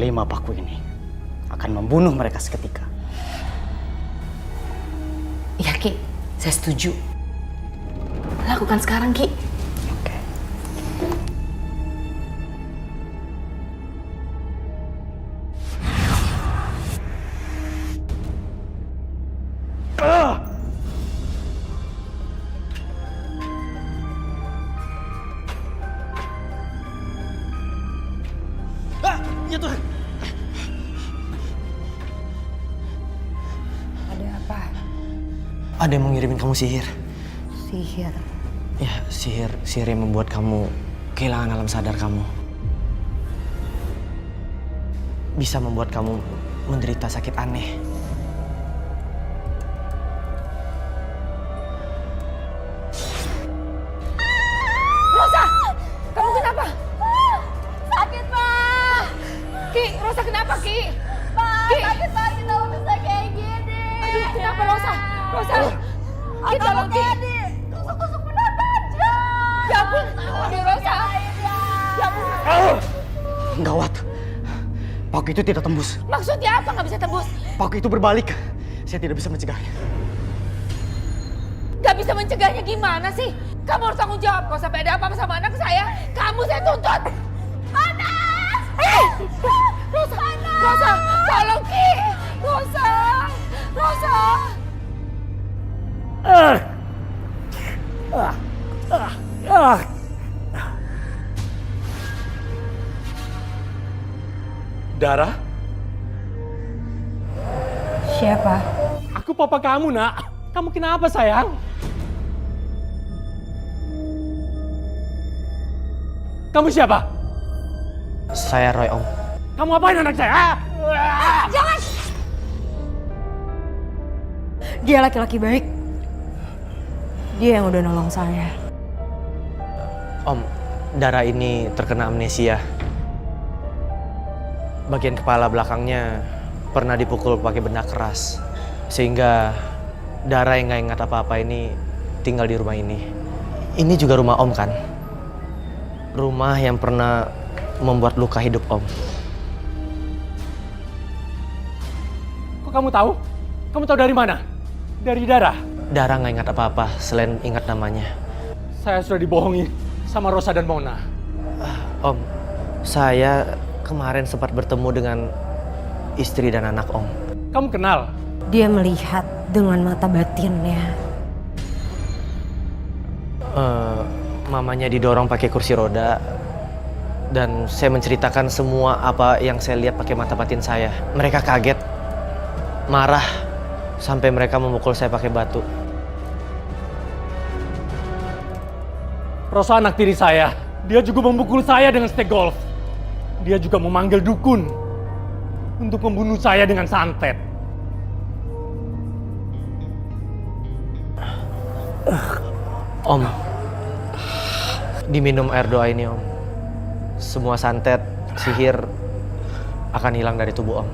kelima paku ini akan membunuh mereka seketika. Iya Ki, saya setuju. Lakukan sekarang Ki. Oke. Ya Tuhan. Ada apa? Ada yang mau ngirimin kamu sihir. Sihir. Ya, sihir yang membuat kamu kehilangan alam sadar kamu. Bisa membuat kamu menderita sakit aneh. Rosa! Kamu kenapa? Sakit, Pak! Ki, Rosa kenapa, Ki? Pak, Ki. sakit Pak, kenapa bisa kayak gini? Aduh, kenapa Rosa? Rosa! Ki, Atau tolong Ki! kayak tusuk-tusuk benda tajam. Ya ampun! Aduh, Rosa! Ya ampun! Gawat. Paku itu tidak tembus. Maksudnya apa nggak bisa tembus? Paku itu berbalik. Saya tidak bisa mencegahnya. Gak bisa mencegahnya gimana sih? Kamu harus tanggung jawab kalau sampai ada apa-apa sama anak saya. Kamu saya tuntut. Panas! Rosa! Rosa! Tolong Ki! Rosa! Rosa! Dara, Siapa? aku papa kamu, Nak. Kamu kenapa, sayang? Kamu siapa? Saya Roy, Om. Kamu apain anak saya? Jangan! Dia laki-laki baik. Dia yang udah nolong saya. Om, Dara ini terkena amnesia. Bagian kepala belakangnya pernah dipukul pakai benda keras. Sehingga Dara yang nggak ingat apa-apa ini tinggal di rumah ini. Ini juga rumah Om kan? Rumah yang pernah membuat luka hidup Om. Kok kamu tahu? Kamu tahu dari mana? Dari Dara. Dara nggak ingat apa-apa selain ingat namanya. Saya sudah dibohongi sama Rosa dan Mona. Om, saya kemarin sempat bertemu dengan istri dan anak Om. Kamu kenal? Dia melihat dengan mata batinnya. Mamanya didorong pakai kursi roda. Dan saya menceritakan semua apa yang saya lihat pakai mata batin saya. Mereka kaget, marah, sampai mereka memukul saya pakai batu. Rosa anak tiri saya. Dia juga memukul saya dengan stek golf. Dia juga memanggil dukun untuk membunuh saya dengan santet. Om, diminum air doa ini Om. Semua santet, sihir akan hilang dari tubuh Om.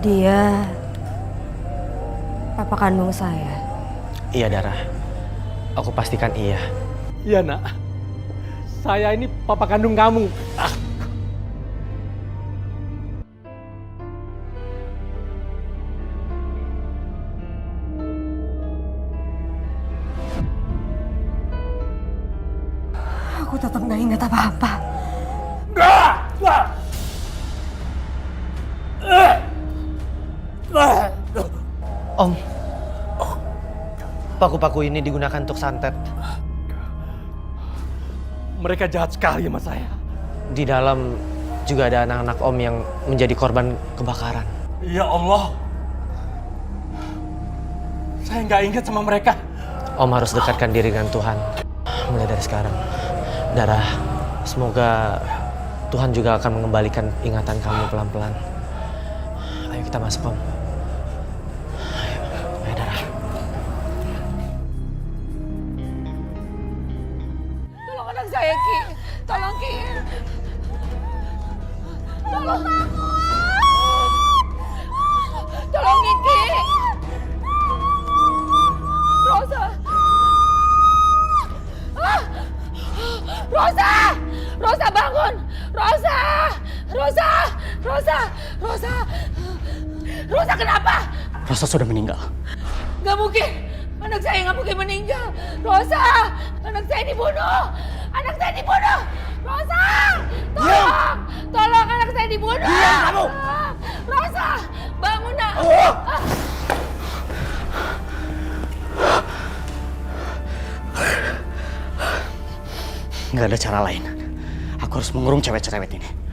Dia papa kandung saya. Iya Dara, aku pastikan iya. Iya, Nak. Saya ini papa kandung kamu. Aku tetap gak ingat apa-apa. Om, paku-paku ini digunakan untuk santet. Mereka jahat sekali sama saya. Di dalam juga ada anak-anak Om yang menjadi korban kebakaran. Ya Allah. Saya nggak ingat sama mereka. Om harus dekatkan diri dengan Tuhan mulai dari sekarang. Dara, semoga Tuhan juga akan mengembalikan ingatan kamu pelan-pelan. Ayo kita masuk Om. Ayo Dara. Tolong anak saya Ki. Tolong Ki. Rosa! Rosa! Rosa kenapa? Rosa sudah meninggal. Gak mungkin! Anak saya gak mungkin meninggal! Rosa! Anak saya dibunuh! Anak saya dibunuh! Rosa! Tolong! Tolong anak saya dibunuh! Diam kamu! Rosa! Bangun nak! Nggak ada cara lain. Aku harus mengurung cewek-cewek ini.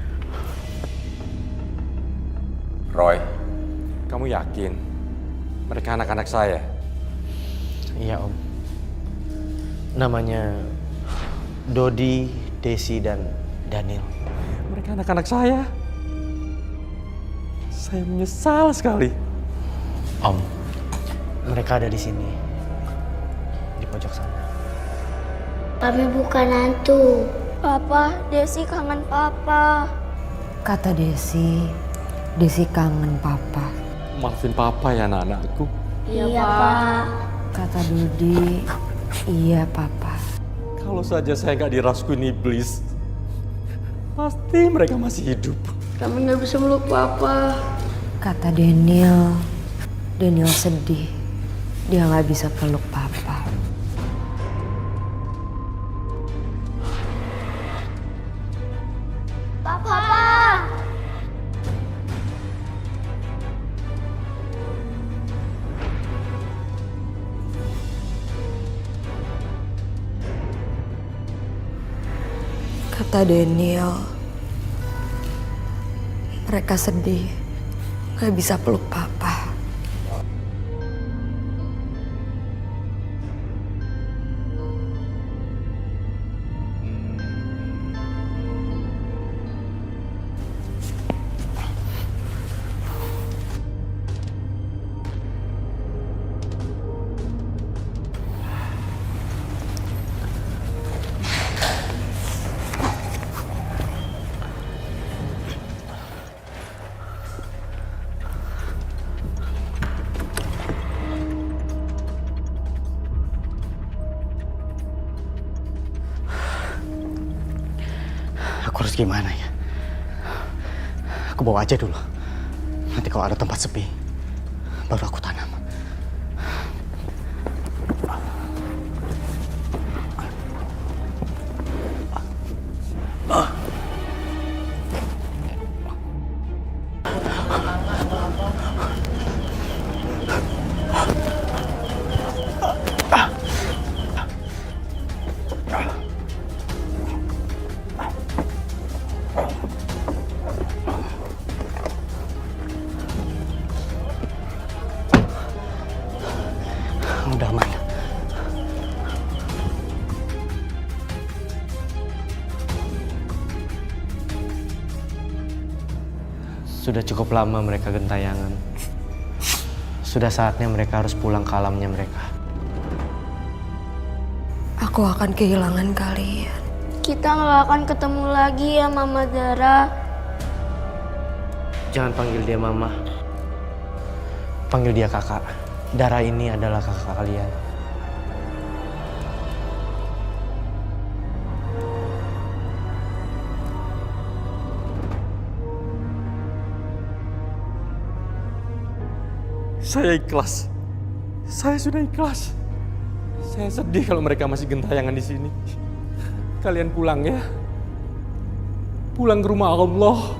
Roy, kamu yakin mereka anak-anak saya? Iya Om. Namanya Dodi, Desi, dan Daniel. Mereka anak-anak saya. Saya menyesal sekali. Om, mereka ada di sini. Di pojok sana. Kami bukan hantu. Papa, Desi kangen Papa. Kata Desi, Desi kangen Papa. Maafin Papa ya anak-anakku. Iya, Pak. Kata Dodi, iya Papa. Kalau saja saya nggak dirasukin iblis, pasti mereka masih hidup. Kami nggak bisa meluk Papa. Kata Daniel, Daniel sedih. Dia nggak bisa peluk Papa. Papa. Kata Daniel, mereka sedih. Nggak bisa peluk Papa. Aku harus gimana ya? Aku bawa aja dulu. Nanti kalau ada tempat sepi, baru aku tanam. Udah aman. Sudah cukup lama mereka gentayangan. Sudah saatnya mereka harus pulang ke alamnya mereka. Aku akan kehilangan kalian. Kita nggak akan ketemu lagi ya Mama Dara. Jangan panggil dia mama. Panggil dia kakak. Dara ini adalah kakak kalian. Saya ikhlas. Saya sudah ikhlas. Saya sedih kalau mereka masih gentayangan di sini. Kalian pulang ya. Pulang ke rumah Allah.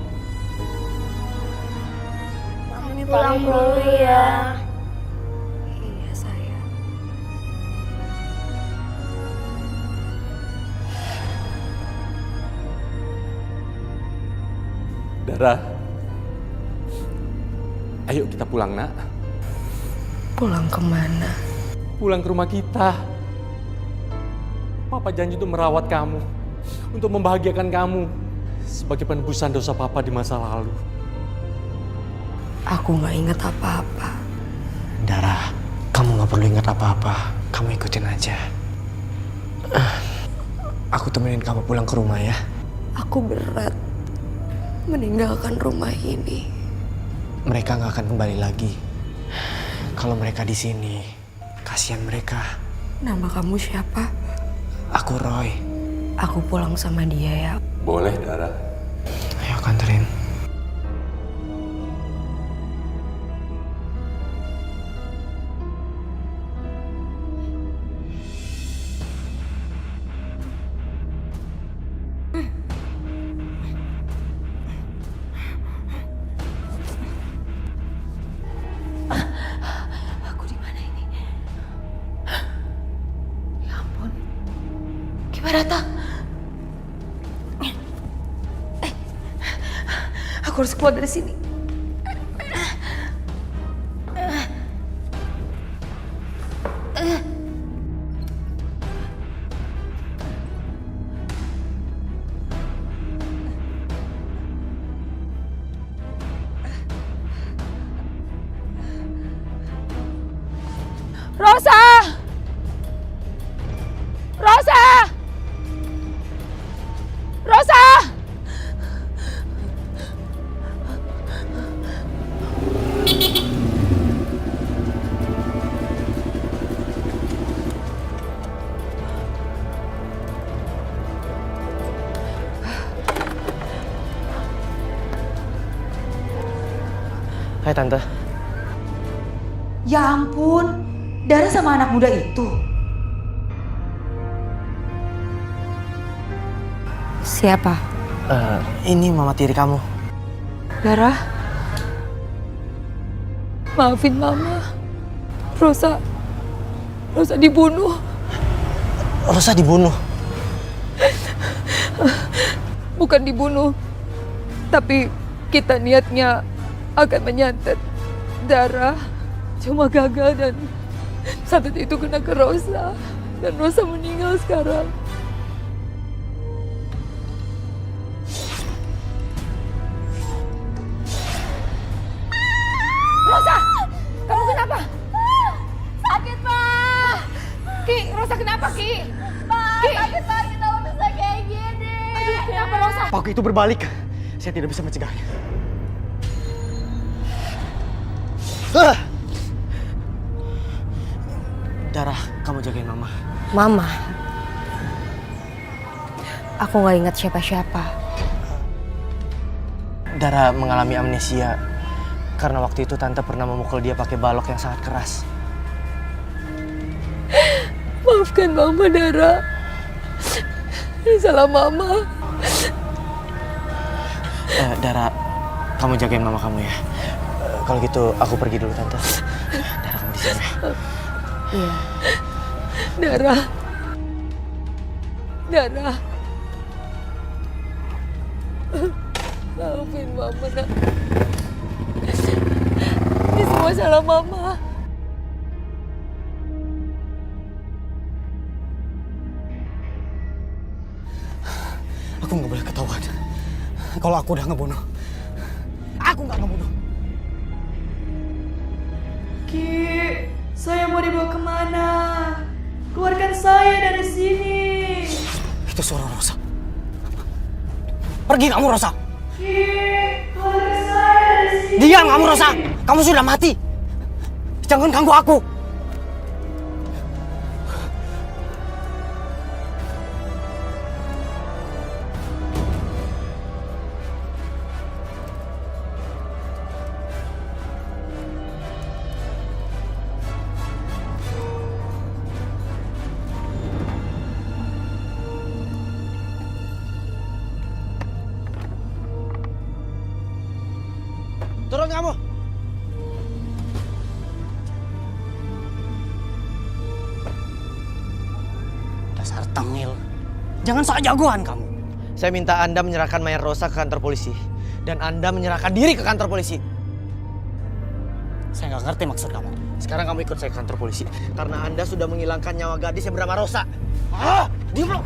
Kami pulang dulu ya. Iya sayang. Dara. Ayo kita pulang, Nak. Pulang kemana? Pulang ke rumah kita. Papa janji untuk merawat kamu, untuk membahagiakan kamu sebagai penebusan dosa Papa di masa lalu. Aku nggak ingat apa-apa. Dara, kamu nggak perlu ingat apa-apa. Kamu ikutin aja. Aku temenin kamu pulang ke rumah ya. Aku berat meninggalkan rumah ini. Mereka nggak akan kembali lagi. Kalau mereka di sini, kasihan mereka. Nama kamu siapa? Aku Roy. Aku pulang sama dia ya. Boleh, Dara. Ayo kanterin. Barata. Aku harus keluar dari sini. Rosa! Rosa! Rosa! Hai Tante. Ya ampun, Dara sama anak muda itu. Siapa? Ini mama tiri kamu. Dara? Maafin Mama. Rosa dibunuh. Rosa dibunuh? Bukan dibunuh, tapi kita niatnya akan menyantet Dara. Cuma gagal dan santet itu kena ke Rosa. Dan Rosa meninggal sekarang. Rosa! Kamu kenapa? Sakit, Pak. Ki, Rosa kenapa, Ki? Pak, Ki. sakit banget kenapa bisa kayak gini. Aduh, kenapa Rosa? Paku itu berbalik. Saya tidak bisa mencegahnya. Dara, kamu jagain mama. Mama, aku nggak ingat siapa-siapa. Dara mengalami amnesia karena waktu itu Tante pernah memukul dia pakai balok yang sangat keras. Maafkan Mama, Dara. Ini salah Mama. Dara, kamu jagain mama kamu ya. Kalau gitu aku pergi dulu Tante. Dara, kamu di sini. Iya. Dara. Maafin Mama, nak. Ini semua salah Mama. Aku nggak boleh ketahuan. Kalau aku udah ngebunuh. Aku nggak ngebunuh. Ki, saya mau dibawa kemana? Keluarkan saya dari sini. Itu suara Rosa. Pergi kamu, Rosa. Ki, keluarkan saya dari sini. Diam kamu, Rosa. Kamu sudah mati. Jangan ganggu aku. Turun kamu. Dasar tengil. Jangan sok jagoan kamu. Saya minta Anda menyerahkan mayat Rosa ke kantor polisi. Dan Anda menyerahkan diri ke kantor polisi. Saya nggak ngerti maksud kamu. Sekarang kamu ikut saya ke kantor polisi. Karena Anda sudah menghilangkan nyawa gadis yang bernama Rosa. Diam lo.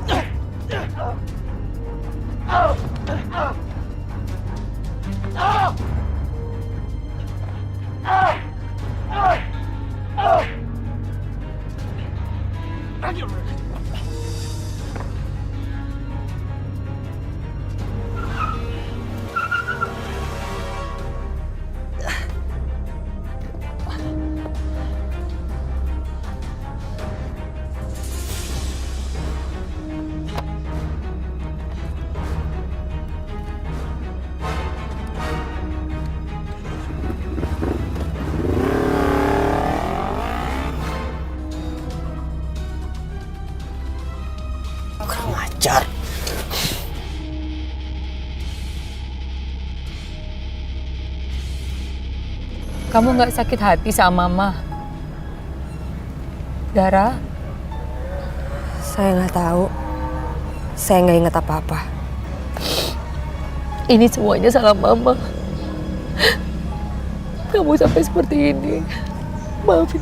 Kurang ajar. Kamu nggak sakit hati sama Mama? Dara? Saya nggak tahu. Saya nggak ingat apa-apa. Ini semuanya salah Mama. Kamu sampai seperti ini. Maafin.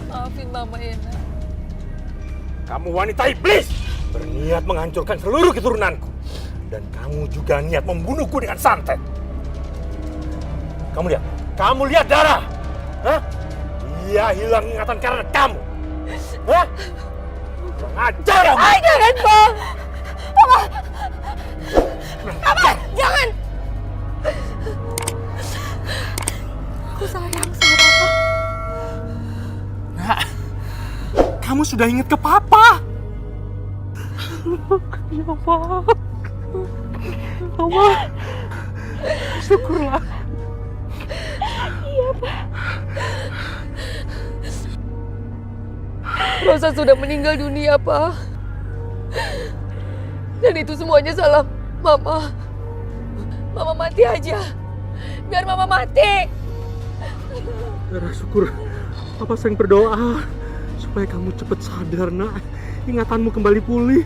Maafin Mama ya, Nak. Kamu wanita iblis! Berniat menghancurkan seluruh keturunanku. Dan kamu juga niat membunuhku dengan santet. Kamu lihat darah! Hah? Dia hilang ingatan karena kamu. Hah? Kurang ajar kamu! Ay, jangan, Pak! Papa! Papa, jangan! Aku sayang sama Papa. Nak, kamu sudah ingat ke Papa? Ya Allah. Allah. Syukurlah. Iya, Pak. Rosa sudah meninggal dunia, Pak. Dan itu semuanya salah Mama. Mama mati aja. Biar Mama mati. Dara, syukur. Papa sering berdoa supaya kamu cepat sadar, Nak. Ingatanmu kembali pulih.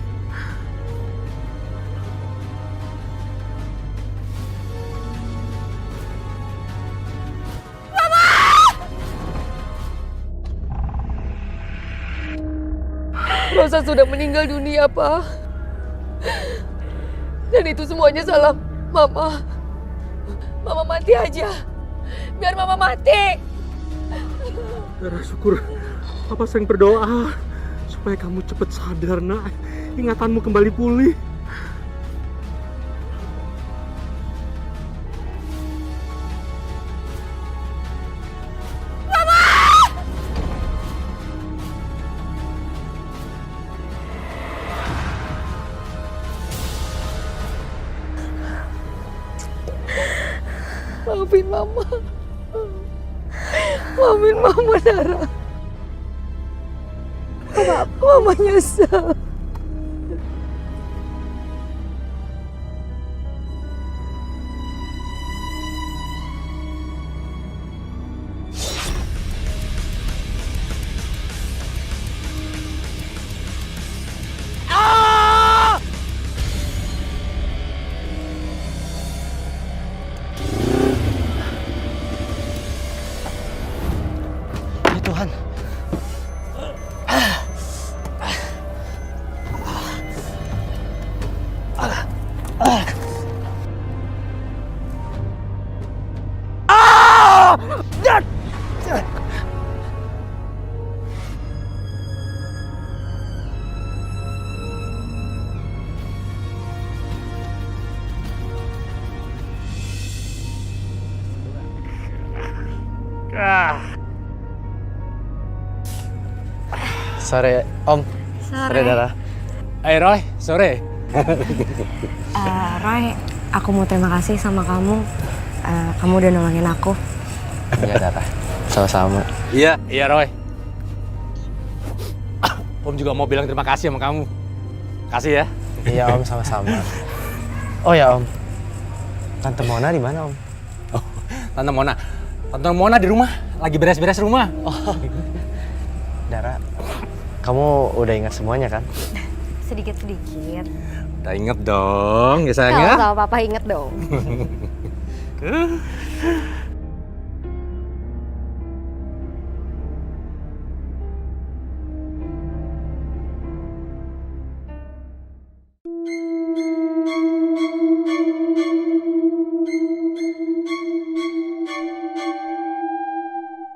Rosa sudah meninggal dunia, Pak. Dan itu semuanya salah Mama. Mama mati aja. Biar Mama mati. Dara, syukur. Papa sering berdoa supaya kamu cepat sadar, Nak. Ingatanmu kembali pulih. Maafin Mama. Maafin Mama, Dara. Mama nyesel. Ya Tuhan. Sore, Om. Sore, Dara. Roy, sore. Roy, aku mau terima kasih sama kamu. Kamu udah nolongin aku. Iya, Dara. Sama-sama. Iya Roy. Om juga mau bilang terima kasih sama kamu. Kasih ya. Iya, Om, sama-sama. Oh ya, Om. Tante Mona di mana, Om? Oh, Tante Mona di rumah, lagi beres-beres rumah. Oh. Dara, kamu udah ingat semuanya kan? Sedikit-sedikit. Udah inget dong, ya sayangnya. Kalau papa inget dong.